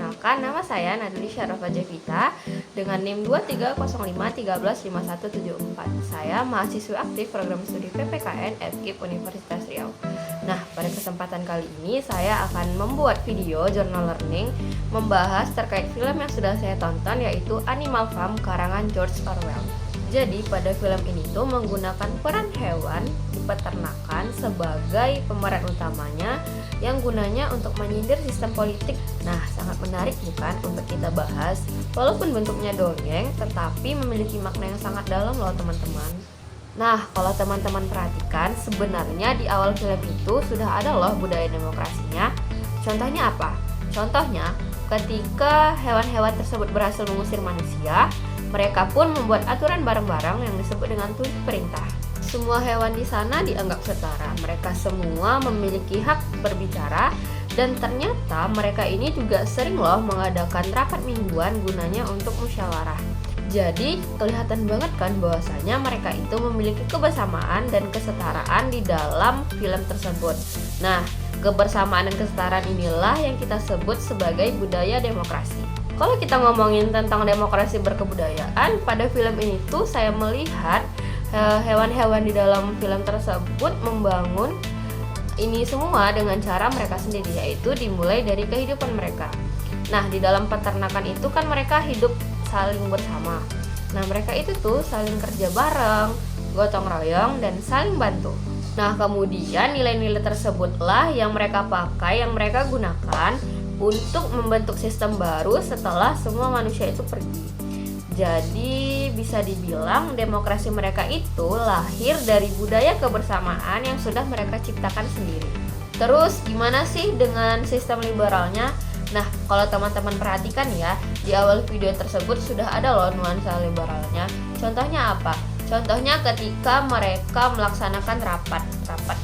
Perkenalkan, nama saya Naduli Syarafa Jevita dengan NIM 2305135174. Saya mahasiswi aktif program studi PPKN FKIP Universitas Riau. Nah, pada kesempatan kali ini saya akan membuat video journal learning membahas terkait film yang sudah saya tonton, yaitu Animal Farm karangan George Orwell. Jadi pada film ini tuh menggunakan peran hewan di peternakan sebagai pemeran utamanya yang gunanya untuk menyindir sistem politik. Nah, sangat menarik bukan untuk kita bahas. Walaupun bentuknya dongeng, tetapi memiliki makna yang sangat dalam loh teman-teman. Nah, kalau teman-teman perhatikan, sebenarnya di awal film itu sudah ada loh budaya demokrasinya. Contohnya apa? Contohnya, ketika hewan-hewan tersebut berhasil mengusir manusia, mereka pun membuat aturan bareng-bareng yang disebut dengan tulis perintah. Semua hewan di sana dianggap setara. Mereka semua memiliki hak berbicara, dan ternyata mereka ini juga sering loh mengadakan rapat mingguan gunanya untuk musyawarah. Jadi kelihatan banget kan bahwasanya mereka itu memiliki kebersamaan dan kesetaraan di dalam film tersebut. Nah, kebersamaan dan kesetaraan inilah yang kita sebut sebagai budaya demokrasi. Kalau kita ngomongin tentang demokrasi berkebudayaan, pada film ini tuh saya melihat hewan-hewan di dalam film tersebut membangun ini semua dengan cara mereka sendiri, yaitu dimulai dari kehidupan mereka. Nah, di dalam peternakan itu kan mereka hidup saling bersama. Nah, mereka itu tuh saling kerja bareng, gotong royong, dan saling bantu. Nah, kemudian nilai-nilai tersebutlah yang mereka pakai, yang mereka gunakan untuk membentuk sistem baru setelah semua manusia itu pergi. Jadi bisa dibilang demokrasi mereka itu lahir dari budaya kebersamaan yang sudah mereka ciptakan sendiri. Terus gimana sih dengan sistem liberalnya? Nah, kalau teman-teman perhatikan ya, di awal video tersebut sudah ada loh nuansa liberalnya. Contohnya apa? Contohnya ketika mereka melaksanakan rapat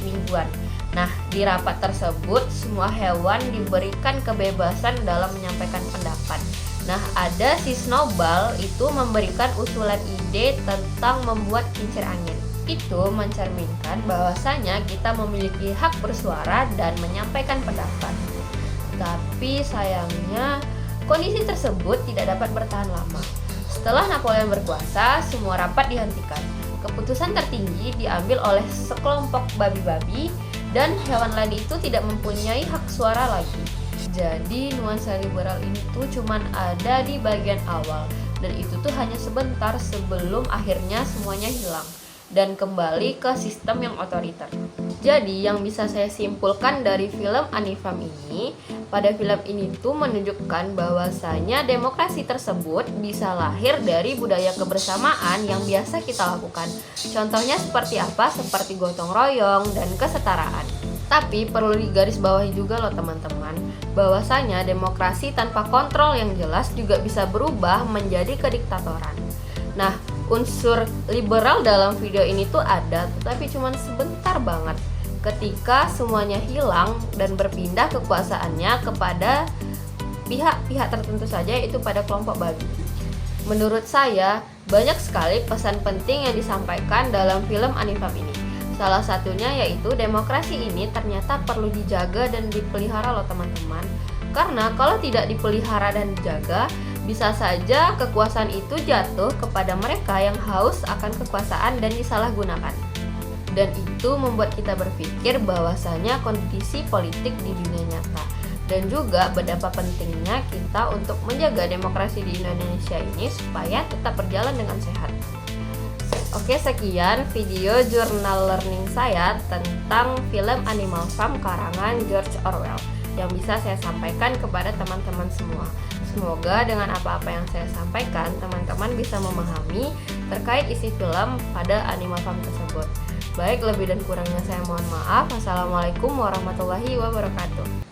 mingguan. Nah, di rapat tersebut semua hewan diberikan kebebasan dalam menyampaikan pendapat. Nah, ada si Snowball itu memberikan usulan ide tentang membuat kincir angin. Itu mencerminkan bahwasanya kita memiliki hak bersuara dan menyampaikan pendapat. Tapi sayangnya kondisi tersebut tidak dapat bertahan lama. Setelah Napoleon berkuasa, semua rapat dihentikan. Keputusan tertinggi diambil oleh sekelompok babi-babi, dan hewan lain itu tidak mempunyai hak suara lagi. Jadi nuansa liberal ini tuh cuman ada di bagian awal, dan itu tuh hanya sebentar sebelum akhirnya semuanya hilang dan kembali ke sistem yang otoriter. Jadi yang bisa saya simpulkan dari film Animal Farm ini, pada film ini tuh menunjukkan bahwasanya demokrasi tersebut bisa lahir dari budaya kebersamaan yang biasa kita lakukan. Contohnya seperti apa? Seperti gotong royong dan kesetaraan. Tapi perlu digarisbawahi juga loh teman-teman, bahwasanya demokrasi tanpa kontrol yang jelas juga bisa berubah menjadi kediktatoran. Nah, unsur liberal dalam video ini tuh ada, tetapi cuma sebentar banget ketika semuanya hilang dan berpindah kekuasaannya kepada pihak-pihak tertentu saja, yaitu pada kelompok babi. Menurut saya, banyak sekali pesan penting yang disampaikan dalam film Animal Farm ini. Salah satunya yaitu demokrasi ini ternyata perlu dijaga dan dipelihara loh teman-teman. Karena kalau tidak dipelihara dan dijaga, bisa saja kekuasaan itu jatuh kepada mereka yang haus akan kekuasaan dan disalahgunakan. Dan itu membuat kita berpikir bahwasanya kondisi politik di dunia nyata, dan juga betapa pentingnya kita untuk menjaga demokrasi di Indonesia ini supaya tetap berjalan dengan sehat. Oke, sekian video jurnal learning saya tentang film Animal Farm karangan George Orwell yang bisa saya sampaikan kepada teman-teman semua. Semoga dengan apa-apa yang saya sampaikan, teman-teman bisa memahami terkait isi film pada Animal Farm tersebut. Baik, lebih dan kurangnya saya mohon maaf. Wassalamualaikum warahmatullahi wabarakatuh.